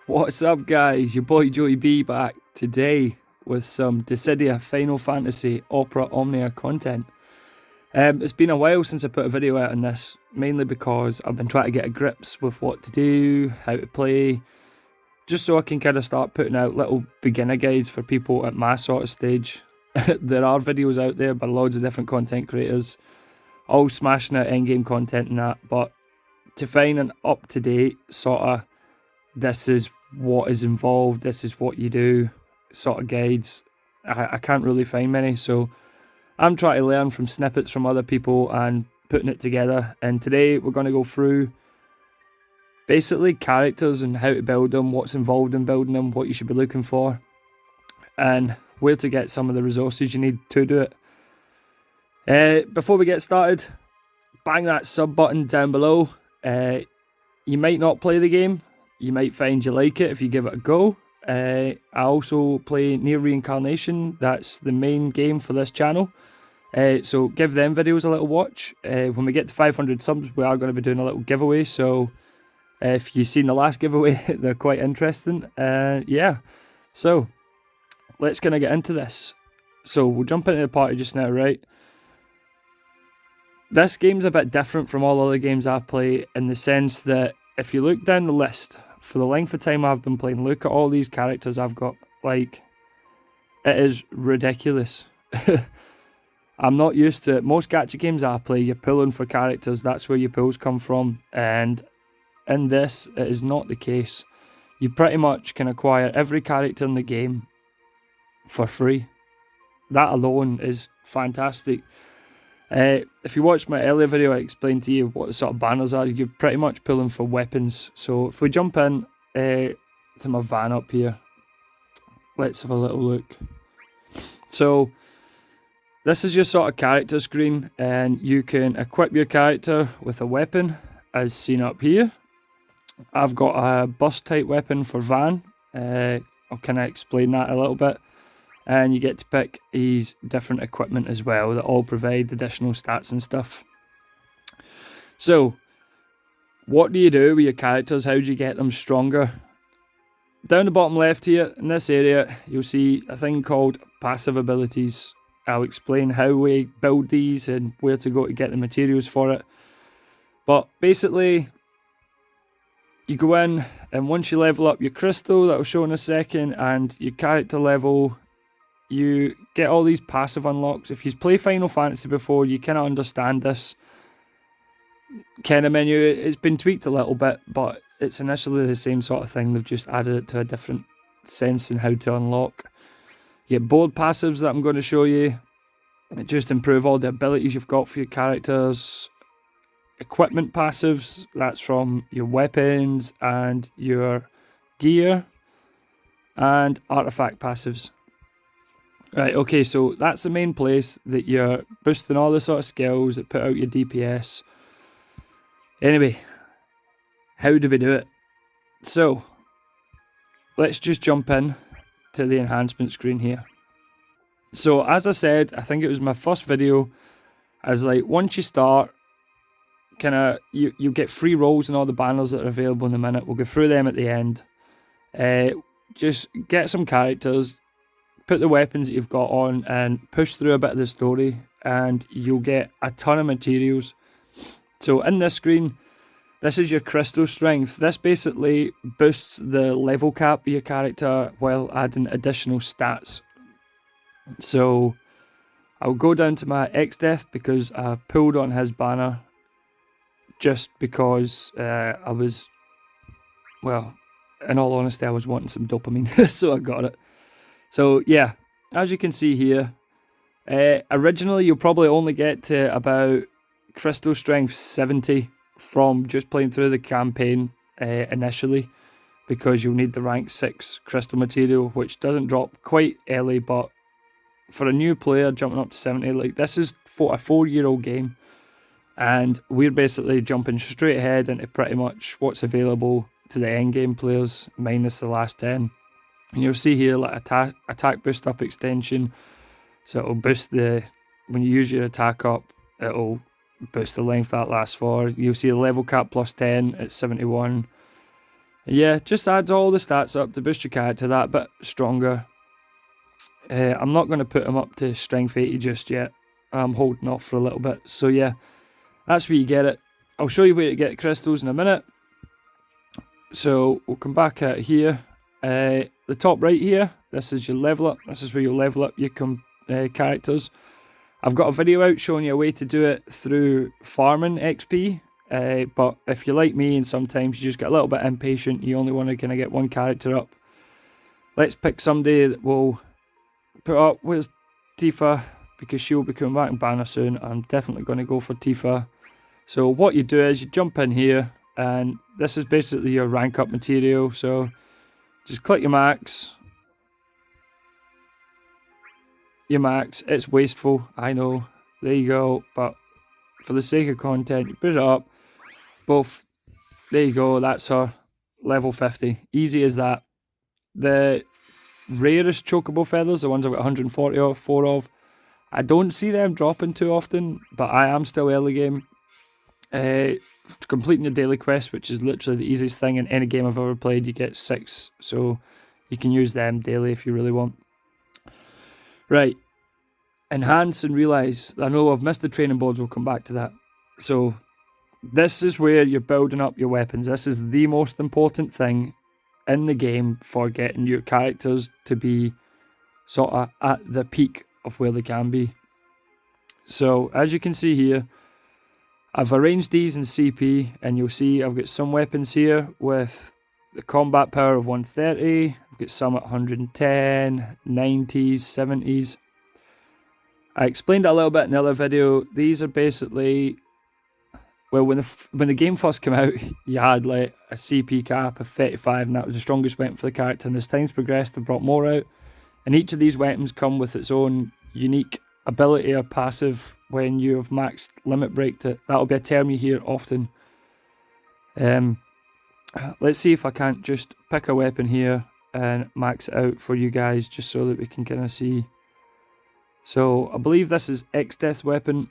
What's up, guys? Your boy Joey B back today with some Dissidia Final Fantasy Opera Omnia content. It's been a while since I put a video out on this, mainly because I've been trying to get a grips with what to do, how to play, just so I can kind of start putting out little beginner guides for people at my sort of stage. There are videos out there by loads of different content creators, all smashing out endgame content and that, but to find an up-to-date sort of this is what is involved, this is what you do sort of guides, I can't really find many, so I'm trying to learn from snippets from other people and putting it together. And today we're going to go through basically characters and how to build them, what's involved in building them, what you should be looking for, and where to get some of the resources you need to do it. Before we get started, bang that sub button down below. You might not play the game, you might find you like it if you give it a go. I also play Near Reincarnation, that's the main game for this channel. So give them videos a little watch. When we get to 500 subs, we are going to be doing a little giveaway. So if you've seen the last giveaway, they're quite interesting. Yeah, so let's kind of get into this. So we'll jump into the party just now, right? This game's a bit different from all other games I play in the sense that if you look down the list, for the length of time I've been playing, look at all these characters I've got. Like, it is ridiculous. I'm not used to it. Most gacha games I play, you're pulling for characters, that's where your pulls come from. And in this, it is not the case. You pretty much can acquire every character in the game for free. That alone is fantastic. If you watched my earlier video, I explained to you what the sort of banners are. You're pretty much pulling for weapons. So if we jump in to my van up here, let's have a little look. So this is your sort of character screen, and you can equip your character with a weapon as seen up here. I've got a burst type weapon for Van. I'll kind of explain that a little bit. And you get to pick his different equipment as well that all provide additional stats and stuff. So, what do you do with your characters? How do you get them stronger? Down the bottom left here, in this area, you'll see a thing called passive abilities. I'll explain how we build these and where to go to get the materials for it. But basically, you go in, and once you level up your crystal, that will show in a second, and your character level, you get all these passive unlocks. If you play Final Fantasy before, you kind of understand this kind of menu. It's been tweaked a little bit, but it's initially the same sort of thing. They've just added it to a different sense in how to unlock. You get board passives that I'm going to show you. It just improve all the abilities you've got for your characters. Equipment passives, that's from your weapons and your gear. And artifact passives. Right, okay, so that's the main place that you're boosting all the sort of skills that put out your DPS. Anyway, how do we do it? So, let's just jump in to the enhancement screen here. So, as I said, I think it was my first video, as like, once you start, kind of, you get free rolls and all the banners that are available in a minute. We'll go through them at the end. Just get some characters, put the weapons that you've got on and push through a bit of the story, and you'll get a ton of materials. So in this screen, this is your crystal strength. This basically boosts the level cap of your character while adding additional stats. So I'll go down to my X-Death because I pulled on his banner just because I was, well, in all honesty, I was wanting some dopamine, so I got it. So yeah, as you can see here, originally you'll probably only get to about crystal strength 70 from just playing through the campaign initially, because you'll need the rank 6 crystal material, which doesn't drop quite early, but for a new player jumping up to 70, like, this is for a 4-year-old game, and we're basically jumping straight ahead into pretty much what's available to the endgame players, minus the last 10. And you'll see here, like, attack boost up extension. So it'll boost when you use your attack up, it'll boost the length that lasts for. You'll see the level cap plus 10 at 71. Yeah, just adds all the stats up to boost your character that bit stronger. I'm not going to put him up to strength 80 just yet. I'm holding off for a little bit. So yeah, that's where you get it. I'll show you where to get crystals in a minute. So we'll come back out here. The top right here, this is your level up. This is where you level up your characters. I've got a video out showing you a way to do it through farming XP. But if you're like me and sometimes you just get a little bit impatient, you only want to kind of get one character up. Let's pick somebody that will put up with Tifa, because she will be coming back in banner soon. I'm definitely going to go for Tifa. So what you do is you jump in here, and this is basically your rank up material. So just click your max. Your max, it's wasteful, I know. There you go, but for the sake of content, you put it up. Both, there you go, that's her level 50. Easy as that. The rarest chocobo feathers, the ones I've got 144 of, I don't see them dropping too often, but I am still early game. Completing your daily quest, which is literally the easiest thing in any game I've ever played, you get 6, so you can use them daily if you really want. Right, enhance and realise. I know I've missed the training boards, we'll come back to that. So this is where you're building up your weapons. This is the most important thing in the game for getting your characters to be sort of at the peak of where they can be. So as you can see here, I've arranged these in CP, and you'll see I've got some weapons here with the combat power of 130. I've got some at 110, 90s, 70s. I explained that a little bit in the other video. These are basically, well, when the game first came out, you had like a CP cap of 35, and that was the strongest weapon for the character. And as time's progressed, they've brought more out. And each of these weapons come with its own unique ability or passive when you have maxed limit breaked it. That'll be a term you hear often. Let's see if I can't just pick a weapon here and max it out for you guys, just so that we can kind of see. So I believe this is X-Death's weapon.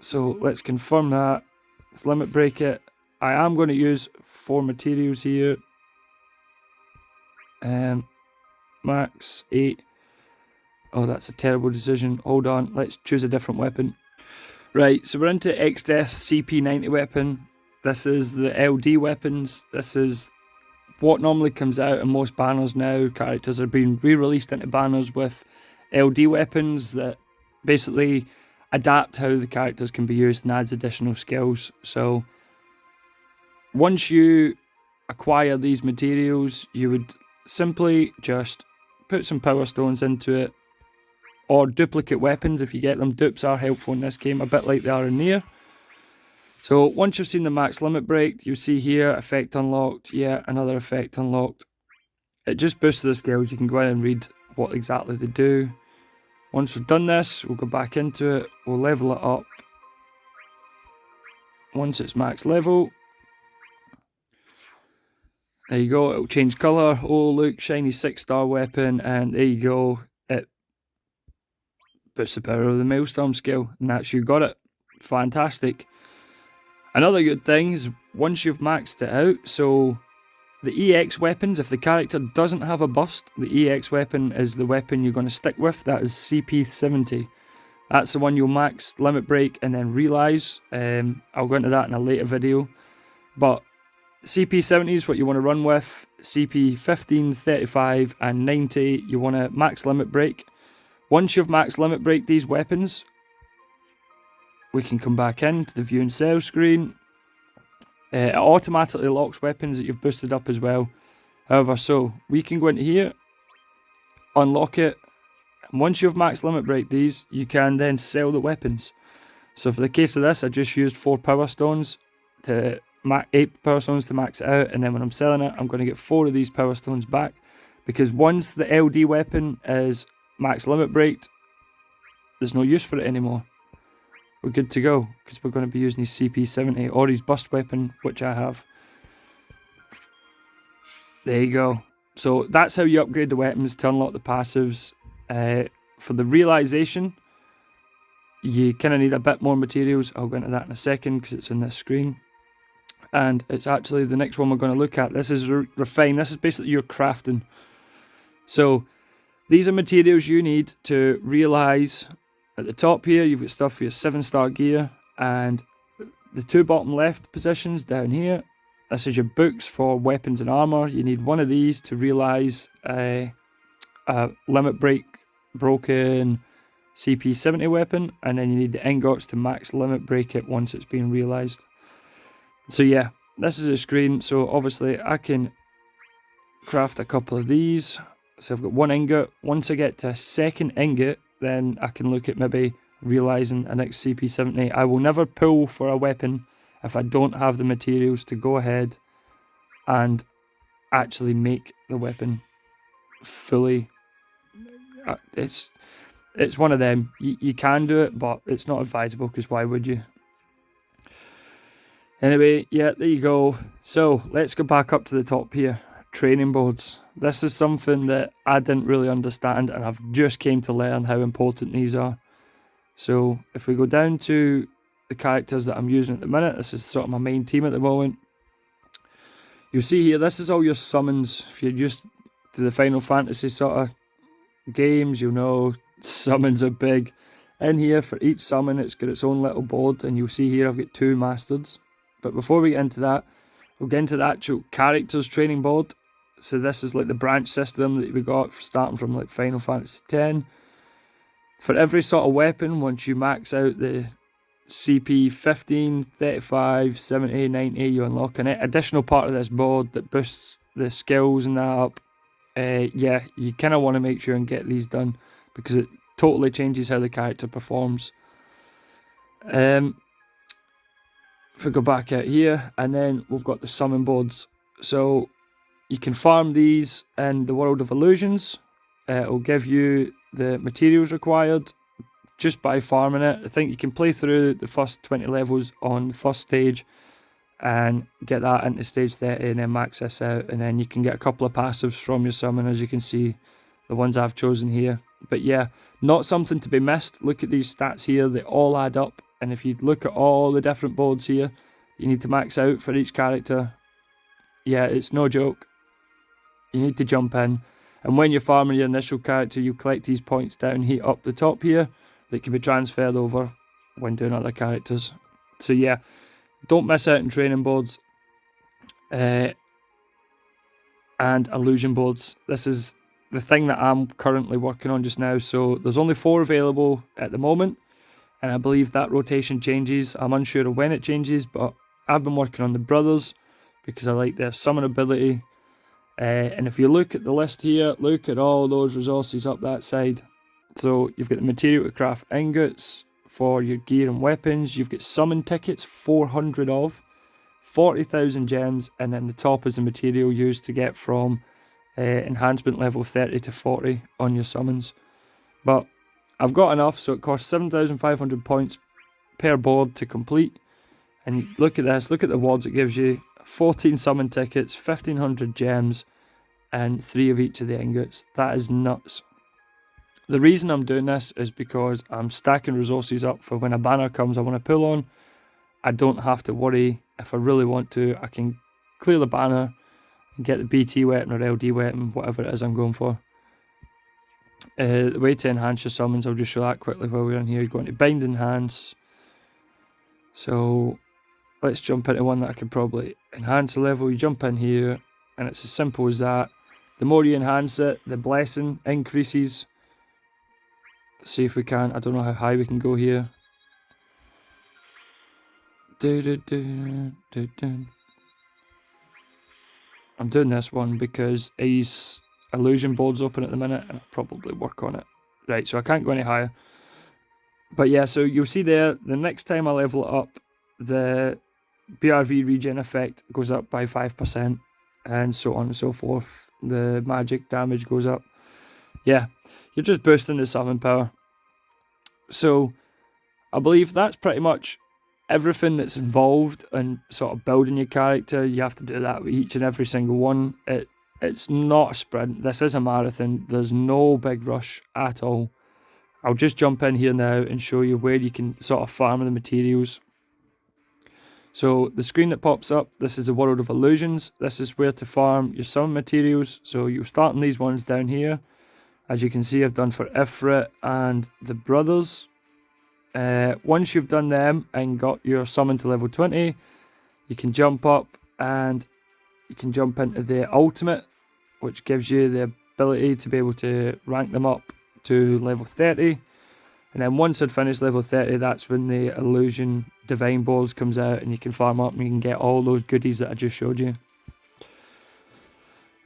So let's confirm that. Let's limit break it. I am going to use 4 materials here. Max 8. Oh, that's a terrible decision. Hold on, let's choose a different weapon. Right, so we're into X-Death's CP90 weapon. This is the LD weapons. This is what normally comes out in most banners now. Characters are being re-released into banners with LD weapons that basically adapt how the characters can be used and adds additional skills. So once you acquire these materials, you would simply just put some power stones into it, or duplicate weapons if you get them. Dupes are helpful in this game, a bit like they are in Nier. So once you've seen the max limit break, you see here, effect unlocked, yeah, another effect unlocked. It just boosts the skills. You can go in and read what exactly they do. Once we've done this, we'll go back into it, we'll level it up. Once it's max level, there you go, it'll change colour. Oh look, shiny 6-star weapon, and there you go. It boosts the power of the Maelstrom skill, and that's you got it. Fantastic. Another good thing is once you've maxed it out, so the EX weapons, if the character doesn't have a bust, the EX weapon is the weapon you're going to stick with. That is CP70. That's the one you'll max, limit break, and then realise. I'll go into that in a later video. But CP70 is what you want to run with. CP15, 35, and 90, you want to max limit break. Once you've max limit break these weapons, we can come back into the view and sell screen. It automatically locks weapons that you've boosted up as well. However, so we can go into here, unlock it, and once you've max limit break these, you can then sell the weapons. So for the case of this, I just used 4 power stones to 8 power stones to max it out, and then when I'm selling it, I'm going to get 4 of these power stones back, because once the LD weapon is max limit breaked, there's no use for it anymore. We're good to go, because we're going to be using his CP70 or his bust weapon, which I have. There you go. So that's how you upgrade the weapons to unlock the passives. For the realization, you kind of need a bit more materials. I'll go into that in a second because it's on this screen. and it's actually the next one we're going to look at. This is refine. This is basically your crafting. So these are materials you need to realise. At the top here, you've got stuff for your 7-star gear, and the 2 bottom left positions down here, this is your books for weapons and armour. You need one of these to realise a limit break broken CP 70 weapon, and then you need the ingots to max limit break it once it's been realised. So yeah, this is a screen. So obviously I can craft a couple of these. So I've got 1 ingot. Once I get to a 2nd ingot, then I can look at maybe realising a next CP 70. I will never pull for a weapon if I don't have the materials to go ahead and actually make the weapon fully. It's one of them. You can do it, but it's not advisable, because why would you? Anyway, yeah, there you go. So let's go back up to the top here. Training boards. This is something that I didn't really understand, and I've just came to learn how important these are. So if we go down to the characters that I'm using at the minute, this is sort of my main team at the moment. You'll see here, this is all your summons. If you're used to the Final Fantasy sort of games, you'll know summons are big. In here, for each summon, it's got its own little board, and you'll see here I've got 2 masters. But before we get into that, we'll get into the actual characters training board. So this is like the branch system that we got starting from like Final Fantasy X. For every sort of weapon, once you max out the CP 15, 35, 70, 90, you unlock an additional part of this board that boosts the skills and that up. Yeah, you kind of want to make sure and get these done, because it totally changes how the character performs. If we go back out here, and then we've got the summon boards. So you can farm these in the World of Illusions. It'll give you the materials required just by farming it. I think you can play through the first 20 levels on the first stage and get that into stage 30 and then max this out, and then you can get a couple of passives from your summon, as you can see, the ones I've chosen here. But yeah, not something to be missed. Look at these stats here, they all add up, and if you look at all the different boards here you need to max out for each character, yeah, it's no joke. You need to jump in, and when you're farming your initial character, you collect these points down here up the top here that can be transferred over when doing other characters. So yeah, don't miss out on training boards and illusion boards. This is the thing that I'm currently working on just now. So there's only 4 available at the moment, and I believe that rotation changes. I'm unsure of when it changes, but I've been working on the brothers because I like their summon ability. And if you look at the list here, look at all those resources up that side. So you've got the material to craft ingots for your gear and weapons. You've got summon tickets, 400 of, 40,000 gems, and then the top is the material used to get from enhancement level 30 to 40 on your summons. But I've got enough, so it costs 7,500 points per board to complete. And look at this, look at the wards it gives you. 14 summon tickets, 1,500 gems, and 3 of each of the ingots. That is nuts. The reason I'm doing this is because I'm stacking resources up for when a banner comes I want to pull on. I don't have to worry. If I really want to, I can clear the banner and get the BT weapon or LD weapon, whatever it is I'm going for. The way to enhance your summons, I'll just show that quickly while we're in here. You're going to bind enhance. So let's jump into one that I could probably enhance the level. You jump in here and it's as simple as that. The more you enhance it, the blessing increases. Let's see if we can. I don't know how high we can go here. I'm doing this one because his illusion board's open at the minute and I'll probably work on it. Right, so I can't go any higher. But yeah, so you'll see there, the next time I level it up, the BRV regen effect goes up by 5%, and so on and so forth. The magic damage goes up. Yeah, you're just boosting the summon power. So I believe that's pretty much everything that's involved in sort of building your character. You have to do that with each and every single one. It's not a sprint. This is a marathon. There's no big rush at all. I'll just jump in here now and show you where you can sort of farm the materials. So the screen that pops up, this is the world of illusions. This is where to farm your summon materials. So you'll start on these ones down here. As you can see, I've done for Ifrit and the brothers. Once you've done them and got your summon to level 20, you can jump up and you can jump into the ultimate, which gives you the ability to be able to rank them up to level 30. And then once I'd finished level 30, that's when the illusion divine balls comes out and you can farm up and you can get all those goodies that I just showed you.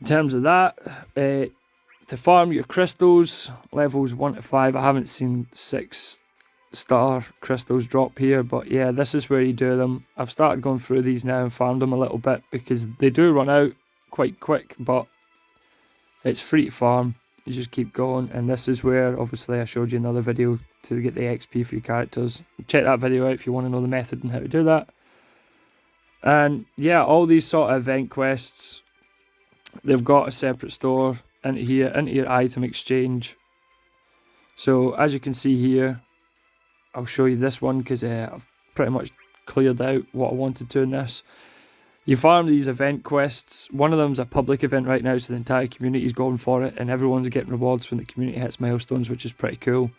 In terms of that, to farm your crystals, levels 1 to 5, I haven't seen 6-star crystals drop here, but yeah, this is where you do them. I've started going through these now and farmed them a little bit because they do run out quite quick, but it's free to farm. You just keep going, and this is where obviously I showed you another video to get the XP for your characters. Check that video out if you want to know the method and how to do that. And yeah, all these sort of event quests, they've got a separate store into here, into your item exchange. So as you can see here, I'll show you this one because I've pretty much cleared out what I wanted to in this. You farm these event quests. One of them's a public event right now, so the entire community's going for it, and everyone's getting rewards when the community hits milestones, which is pretty cool.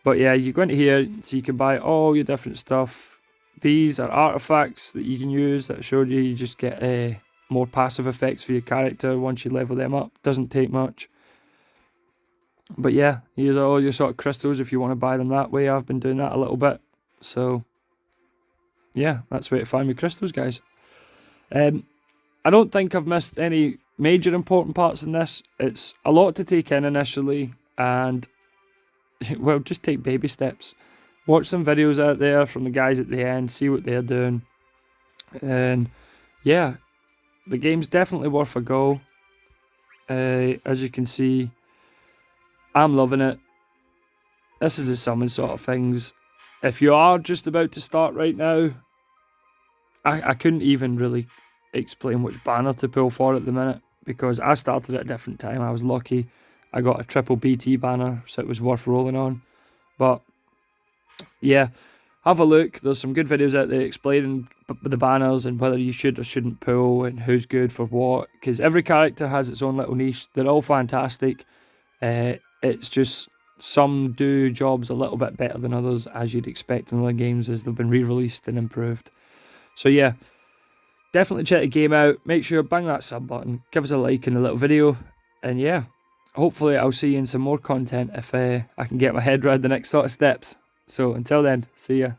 But yeah, you go into here, so you can buy all your different stuff. These are artifacts that you can use that I showed you. You just get more passive effects for your character once you level them up. Doesn't take much. But yeah, here's all your sort of crystals if you want to buy them that way. I've been doing that a little bit. So yeah, that's where to find your crystals, guys. I don't think I've missed any major important parts in this. It's a lot to take in initially, and well, just take baby steps. Watch some videos out there from the guys at the end, see what they're doing, and yeah, the game's definitely worth a go. As you can see, I'm loving it. This is the summon sort of things. If you are just about to start right now, I couldn't even really explain which banner to pull for at the minute, because I started at a different time. I was lucky. I got a triple BT banner, so it was worth rolling on. But yeah, have a look. There's some good videos out there explaining the banners and whether you should or shouldn't pull and who's good for what, because every character has its own little niche. They're all fantastic. It's just some do jobs a little bit better than others, as you'd expect in other games as they've been re-released and improved. So yeah, definitely check the game out. Make sure bang that sub button, give us a like in the little video, and yeah, hopefully I'll see you in some more content if I can get my head around the next sort of steps. So until then, see ya.